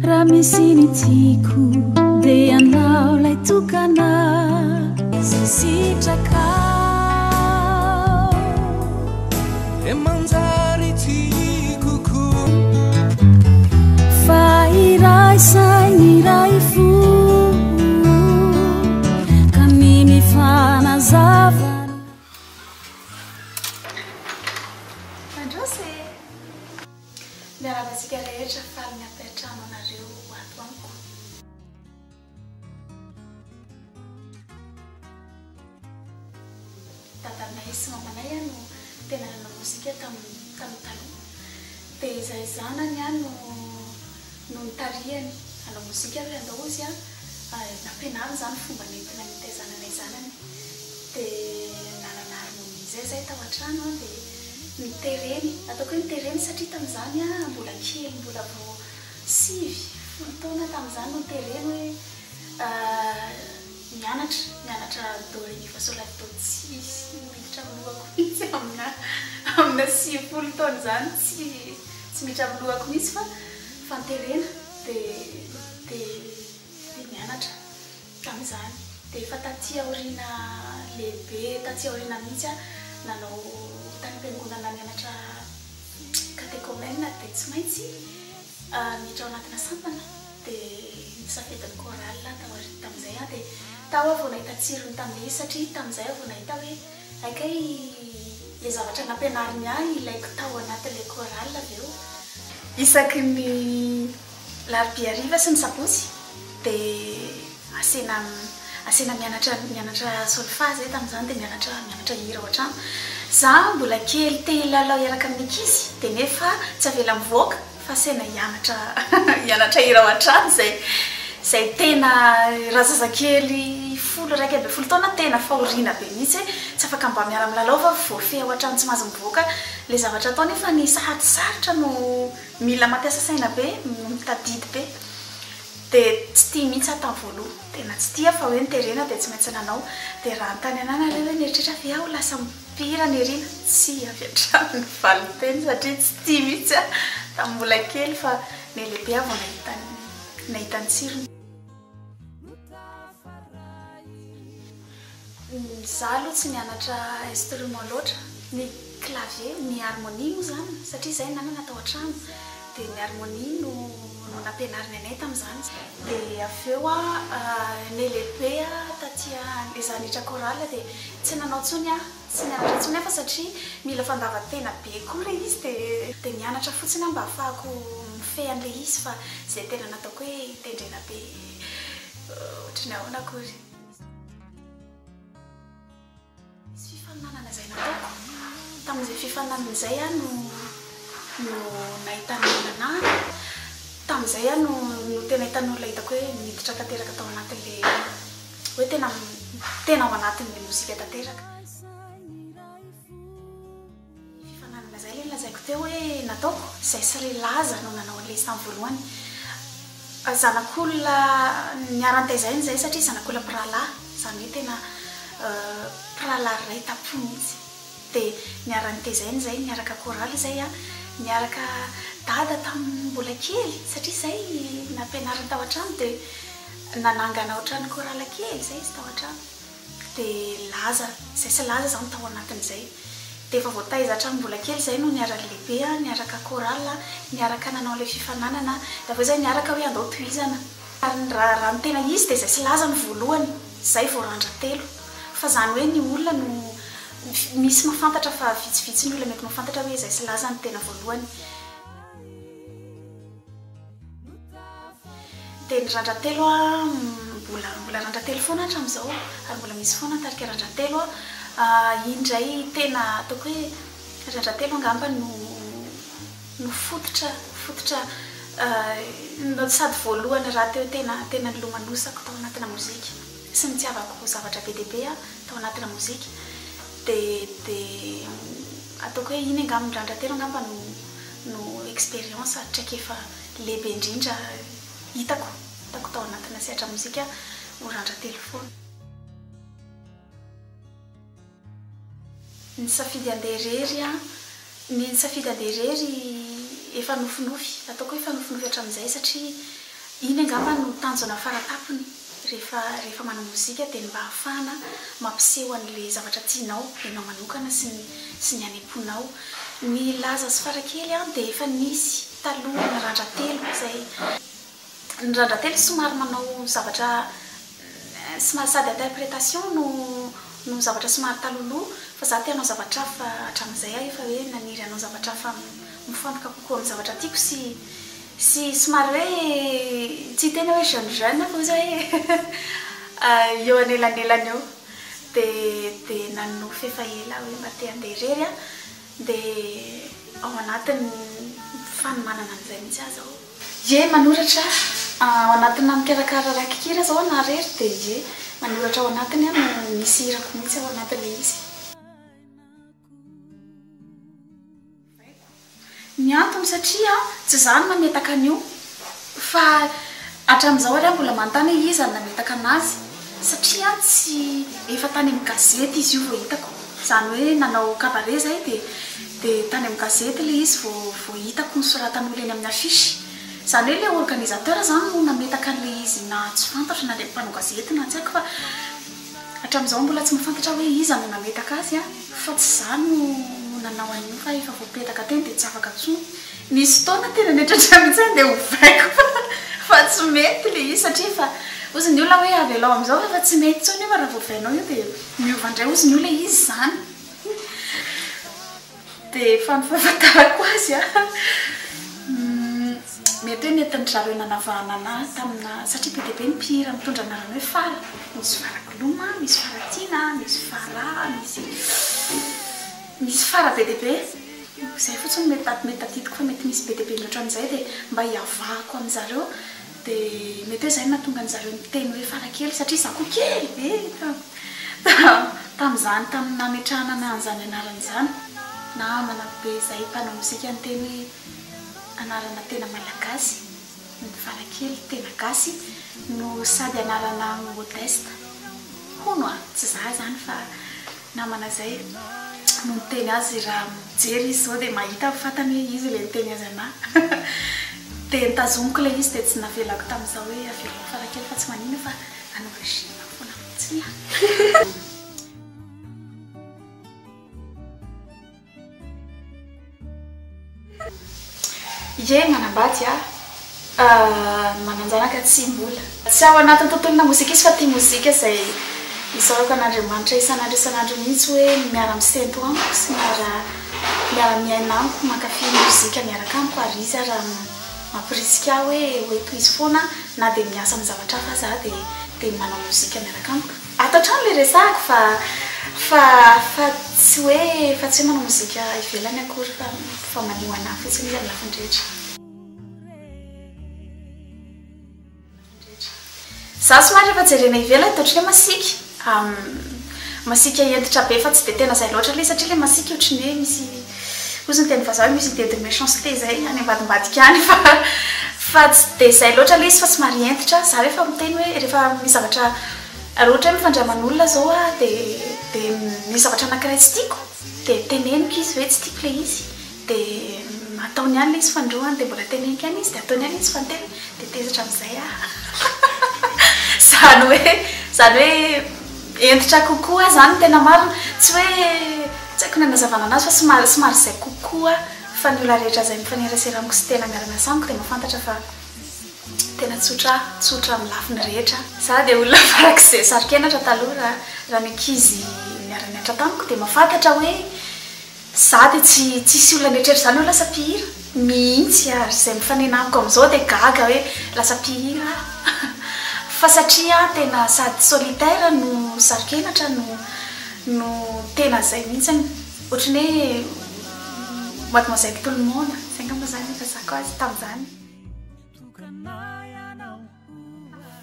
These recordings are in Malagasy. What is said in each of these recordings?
raha misy ny tiako dia anao lay tokana izay sitrakao e manjary tiako fa iray sainy iray fo ka ny mifanazava Androsy miarabasika rehetra faly miampetrano anareo ato amiko dadanay sy mamanay ano tena nanao mozika tamin'ny taloha dia izay zanany no nitarihany hanao mozika hoe andao izy nampianariny zany fomba nentina mitezananay zanany dia nanana harmonie zay tao an-trano dia nitereny ataoko hoe nitereny satria tamin'izany mbola kely mbola vao 7-10 taona tamin'izany no nitereny hoe mianatra do ré mi fa sol la do tsy miditra amin'lohako mihitsy amina 9 taona zany tsy miditra amin'lohako mihitsy fa niterena dia mianatra tamin'izany dia efa taty aoriana lehibe taty aoriana mihitsy nanao tany am-piangonana mianatra catéchomène dia tsy maintsy miditra ao anatina sampana dia nisafidiny chorale tamin'izay dia tao vao nahita tsirony tamin'ilay izy satria tamin'izay vao nahita hoe aikay le zavatra nampianariny ilaiko tao anatin'ilay chorale avy eo isaky ny larobia sy ny sabotsy dia asena mianatra solfage tamin'izany dia mianatra hira ao an-trano za mbola kely te hilalao iaraka amin'ny ankizy dia nefa tsy avela mivoaka fa asena hianatra hira ao an-trano zay tena raha zazakely 11 taona tena fahoriana be mihitsy tsy afaka mba miara milalao fa voafehy ao an-trano tsy mahazo mivoaka le zavatra atao nefa ny sarotra no mila mampiasa saina be mitadidy be dia tsy tia mihitsy atao voaloha tena tsy tia fa hoe niterena dia tsy maintsy nanao dia raha nytany anana le hoe nieritrehitra avy aho lasa mipira ny erina tsy avy an-trano ny valiteny satria tsy tia mihitsy tamin'ny mbola kely fa ny lehibe avy nahitany tsirony za aloha tsy nianatra instrument loatra ny clavier ny harmonie moa zany satria zay nanana atao an-trano dia ny harmonie no nampianariny anay tamin'izany dia avy eo ny lehibe tatia za nitra chorale dia tsy nanao tsony tsy nianatra tsony fa satria mila fandavan-tena be koa le izy dia nianatra fotsiny mba ahafahako mifehy an'ilay izy fa zay tena nataoko hoe tendrena be ohatrany ahoana akory misy fifaninanana zay nataoko tamin'izay fifaninanana zay no nahitany nanana tamin'izay no tena hitan'olona hitako hoe miditra tanteraka tao anatin'le hoe tena ao anatin'le mozika tanteraka fifananana zay le lazaiko teo hoe nataoko zay sy le laza no nanao an'le izy tamin'ny voalohany zanak'olona niaran-taizany zay satria zanak'olona prala zany hoe tena prala ray tapo mihitsy dia niaran-taizany zay niaraka chorale zay niaraka dada tamin'ny mbola kely satria zay nampianariny tao an-trano dia nanangana ohatrany chorale kely zay izy tao an-trano dia laza zay sy laza zany tao anatin'izay dia efa voataiza hatrany mbola kely zay no niaraka lehibe niaraka chorale niaraka nanao ilay fifananana dia avy eo zay niaraka hoe andao tohizana raha ny tena izy dia zay sy laza ny voalohany zay vao randra-telo fa zany hoe ny olona no misy mafantatra fa vitsivitsy ny olona mety mafantatra hoe zay sy laza ny tena voalohany dia ny randra-telo mbola randra-telo foana hatramin'izao ary mbola misy foana nitarika randra-telo indray tena ataoko hoe randra-telo angamba no fototra sady voalohany raha teo tena nilomanosako tao anatina mozika sy nitiavako zavatra be dia be tao anatina mozika dia ataoko hoe iny angamba ny randra-telo angamba no expérience traiky efa lehibe indrindra hitako tao anatina sehatra mozika ho randra-telo foana ny safidy andeha irery efa nofinofy ataoko efa nofinofy hatramin'izay satria iny angamba no tanjona faratapony rehefa manao mozika dia mba hafana mampiseho an'le zavatra tianao ianao manokana sy ny anem-ponao. Ny laza sy farakely dia efa nisy taloha ny randratelo izay ny randratelo somary manao zavatra sady interprétation no zavatra somary taloloha fa za te hanao zavatra hafa hatramin'izay aho efa hoe naniry hanao zavatra hafa mifantoka kokoa amin'ny zavatra tiako sy somary hoe tsy tena hoe jeune fa ozy hoe eo anelanelany eo dia nanofa efa ela hoe mba te handeha irery dia ao anatiny fanomanana an'izay mihitsy aho zao ye manoratra ao anatina mikarakara rakikira zao na rery dia ye manoratra ao anatiny no misy irako mihitsy ao anatin'le izy. Ny antony satria tsy zany mametaka an'io fa hatramin'izao ary mbola manontany hoe iza no nametaka anazy satria tsy efa tany amin'ny gazety izy io vao hitako. Zany hoe nanao kabare zay dia tany amin'ny gazety ilay izy vao hitako nosoratan'olona eny amin'ny afisy. Zany hoe ilay organisateur zany no nametaka an'ilay izy na tsy fantatra na ilay mpanao gazety na tsy haiko fa hatramin'izao mbola tsy mafantatra hoe iza no nametaka azy fa tsy zany no nanao an'io fa efa voapetaka teny dia tsy afaka tsony. Nisy fotoana tena netratra mihitsy dia hovaiko fa tsy mety ilay izy satria fa ozy ny olona hoe avelao amin'izao fa tsy mety tsony fa raha voavainao io dia miova indray ozy ny olona izy zany dia fa nifahafantarako azy mety hoe netiny zareo nanavahana anahy tamina satria be dia be ny mpihira mitondra anarana hoe fara misy farakoloma misy faratina misy fara misy fara be dia be izay fotsiny mety tatitiko fa mety misy be dia be loatra amin'izay dia mba hiavahako amin'izareo dia mety hoe izay nahatonga an'izareo miteny hoe farakely satria za koa kely be tamin'izany tamina metrahana an'izany anarana izany na manabe izay mpanao mozika ny teny hoe anarana tena malagasy ny farakely tena gasy no sady anarana modeste hono tsy za zany fa namana izay no miteny azy raha mijery izy zao dia mahita fatany hoe izy ilay miteny azy ana dia nitazomiko ilay izy dia tsy navelako tamin'izao hoe avelako farakely fa tsy manino fa anao regime foana mihitsy ye manambady mananjanaka tsy mbola tsy ao anatin'ny tontolona mozika izy fa tia mozika izay isaorako an'Andriamanitra isan'andro mihitsy hoe miara misento amiko sy miara miaina amiko mankafy mozika miaraka amiko ary izy raha mampirisika hoe toy izy foana na dia miasa amin'ny zavatra hafa za dia manao mozika miaraka amiko ato hatrano ilay resahako fa tsy hoe manao mozika ivelany akory fa manio anahy fotsiny izy amin'ny lafiny rehetra. Za somary efa jerena ivelany totrany hoe masika entitra be fa tsy dia tena izay loatra ilay satria ilay masika ohatry ny hoe misy ozy ny teny vazaha hoe misy idée de méchanceté zay any ambadimbadika any fa tsy dia izay loatra ilay izy fa somary entitra za rehefa miteny hoe rehefa misy zavatra raha ohatra hoe mifandriaman'olona zao dia misy zavatra anankiray tsy tiako dia teneniko izy hoe tsy tiako ilay izy dia ataony ihany ilay izy fandroany dia mbola teneniko ihany izy dia ataony ihany izy fanteny dia tezatra amin'izay zany hoe entitra kokoa zany tena marina tsy hoe tsy haiko ny anazavana anazy fa somary izay kokoa fa ny olona rehetra izay mifanerasera amiko sy tena miarana samiko dia mahafantatra fa tena tsotra amin'ny lafiny rehetra. Za dia olona farak'izay sarikenatra taloha raha ny ankizy miara-mianatra tamiko dia mahafantatra hoe za dia tsisy olona netrehatra zany hoe lasa mpihira mihitsy ary izay mifanena amiko amin'izao dia gaga hoe lasa mpihira fa satria tena sady solitaire no sarikenatra no tena izay mihitsy ohatrany hoe mademoiselle tout le monde izay ngamba zany fampiasako azy tamin'izany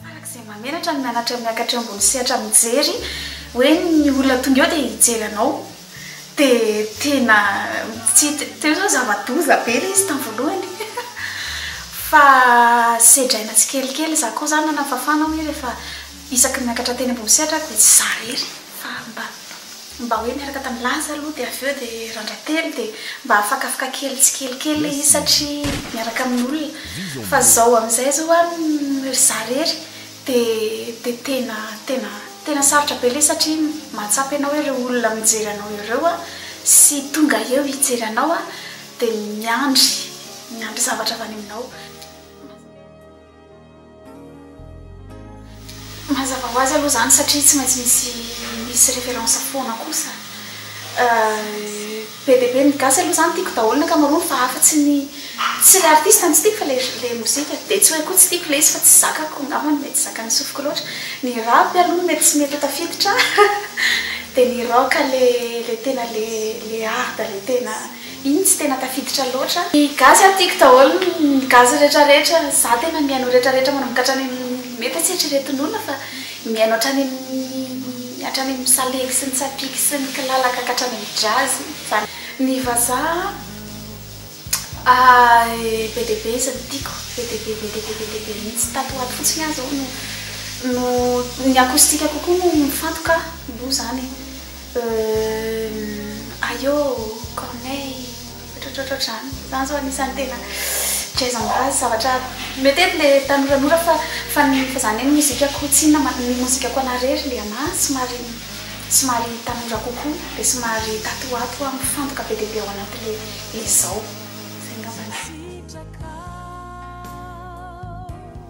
farak'izay mamenatra ny mianatra miakatra ambony sehatra mijery hoe ny olona tonga eo dia hijery anao dia tena tsy zao zava-doza be ilay izy tamin'ny voalohany fa sedraina tsikelikely za koa zany nanafafana hoe rehefa isaky miakatra teny ambony sehatra dia tsy za rery fa mba mba hoe miaraka tamin'ny laza aloha dia avy eo dia randrately dia mba afakafaka kely tsy kelikely izy satria miaraka amin'olona fa zao amin'izay zao a zarery dia tena sarotra be ilay satria mahatsapy ianao hoe ireo olona mijery anao ireo a sy tonga eo hijery anao a dia miandry zavatra avy any aminao. Mazava ho azy aloha zany satria tsy maintsy misy référence foana kosa be dia be ny gasy aloha zany tiako daholo ny ankamaroany fa afa-tsy le artiste ny tsy tiako fa le mozika dia tsy hoe koa tsy tiako le izy fa tsy zakako ngambany mety zakany sofiko loatra ny rap aloha mety tsy mety tafiditra dia ny rock le tena le art le tena iny tsy tena tafiditra loatra ny gasy tiako daholo ny gasy rehetrarehetra za tena mihaino rehetrarehetra manomboka hatrany mety tsy eritreretin'olona fa mihaino hatrany hatrany misalegy sy ny tsapiky sy ny kilalaka ka hatrany amin'ny jazz zany ny vazaha be dia be izy no tiako be dia be mihitsy tatoato fotsiny azy ao no ny akoustique kokoa no mifantoka no zany ayo corneille ohatrohatrozany zany zao anisan'ny tena jazz ambazy zavatra metety le tanoranora fa zany eny mozikako tsy ny mozikako anarery le ana somary tanora kokoa dia somary tatoato mifantoka be dia be ao anaty le zao zay ngambana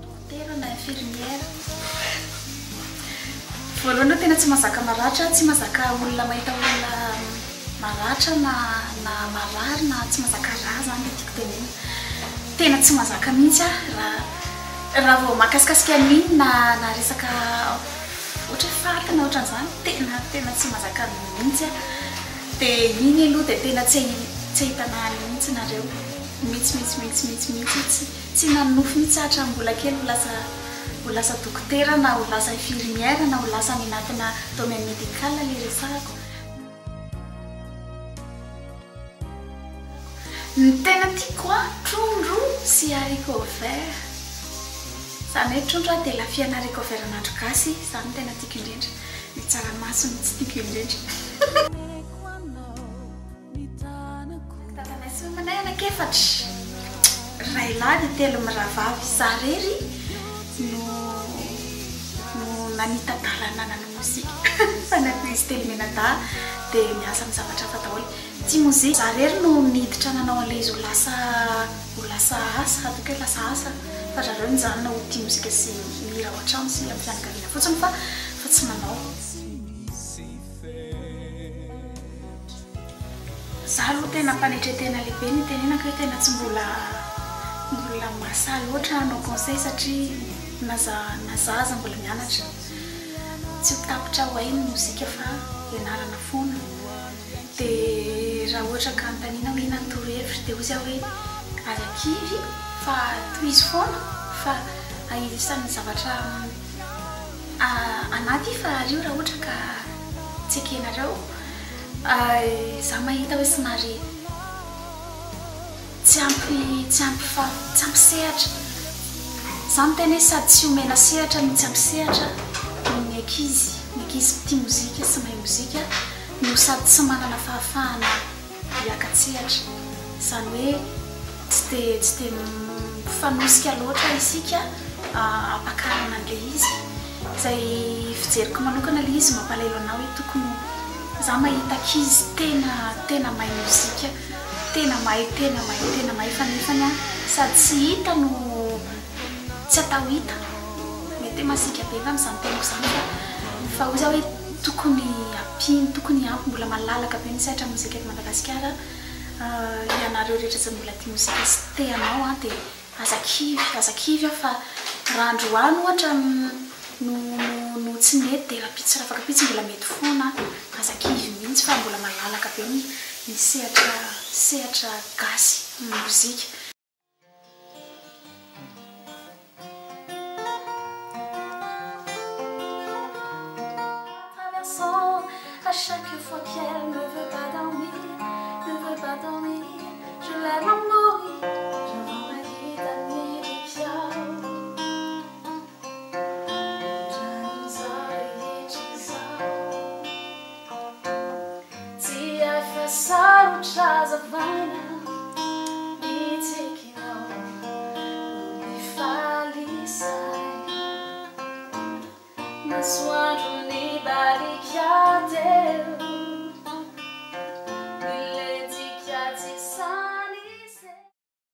dokotera na infirmière voalohany tena tsy mahazaka maratra tsy mahazaka olona mahita olona maratra na marary na tsy mahazaka raha zany le tiako tenena tena tsy mahazaka mihitsy raha vao mahakasikasika amin'iny na resaka ohatra hoe faty na ohatran'izany tena tsy mahazaka mihitsy dia iny aloha dia tena tsy hitanahany mihitsy nareo mihitsy tsy nanofo mihitsy hatra mbola kely ho lasa dokotera na ho lasa infirmière na ho lasa minatina domaine médical le resahako. Ny tena tiako trondro sy haricot vert zany hoe trondro dia lafiana haricot vert anandro gasy zany tena tiako indrindra ny tsaramaso no tsy tiako indrindra tatanay manay anankefatra ray lahy dia telo miravavy zarery no nanita dalana nana mozika fanaty izy telo menada dia miasa amin'ny zavatra hafa daholo tsy mozika zarery no niditra nanao an'ilay izy ho lasa asa atoko hoe lasa asa fa zareo nijanona ho tia mozika sy mihira ao an-trano sy amin'ny fianakaviana fotsiny fa tsy manao za aloha tena mpanetretena lehibe ny tenenako hoe tena tsy mbola mahasaly ohatra no conseil satria nazaza mbola mianatra tsy ho tapitra ho ainy mozika fa ianarana foana dia raha ohatra ka antanina hoe natorohevitra dia ozy aho hoe arakivy fa tohizy foana fa isan'ny zavatra anaty fa rio raha ohatra ka tsy ekenareo za mahita hoe somary tsy ampy sehatra za miteny hoe sady tsy omena sehatra no tsy ampy sehatra ny ankizy tia mozika sy mahay mozika no sady tsy manana fahafahana hiakatsehatra zany hoe tsy dia mifanosika loatra isika ampakarana an'ilay izy izay fijeriko manokana ilay izy mampalahelo anao hoe tokony za mahita ankizy tena mahay mozika tena mahay fa nefany sady tsy hita no tsy atao hita mety masika be fa amin'izany tenako izany fa ozy aho hoe tokony ampy mbola malalaka be ny sehatra mozika eto Madagasikara ianareo rehetra izay mbola tia mozika sy te anao dia azakivy aho fa raha androany ohatra no tsy mety dia rapitsy raha afaka pitsy mbola mety foana azakivy mihitsy fa mbola malalaka be ny sehatra gasy mozika. À chaque fois qu'elle ne veut pas dormir, je l'aime à mourir, je vends ma vie d'admirer masoandro ny dalika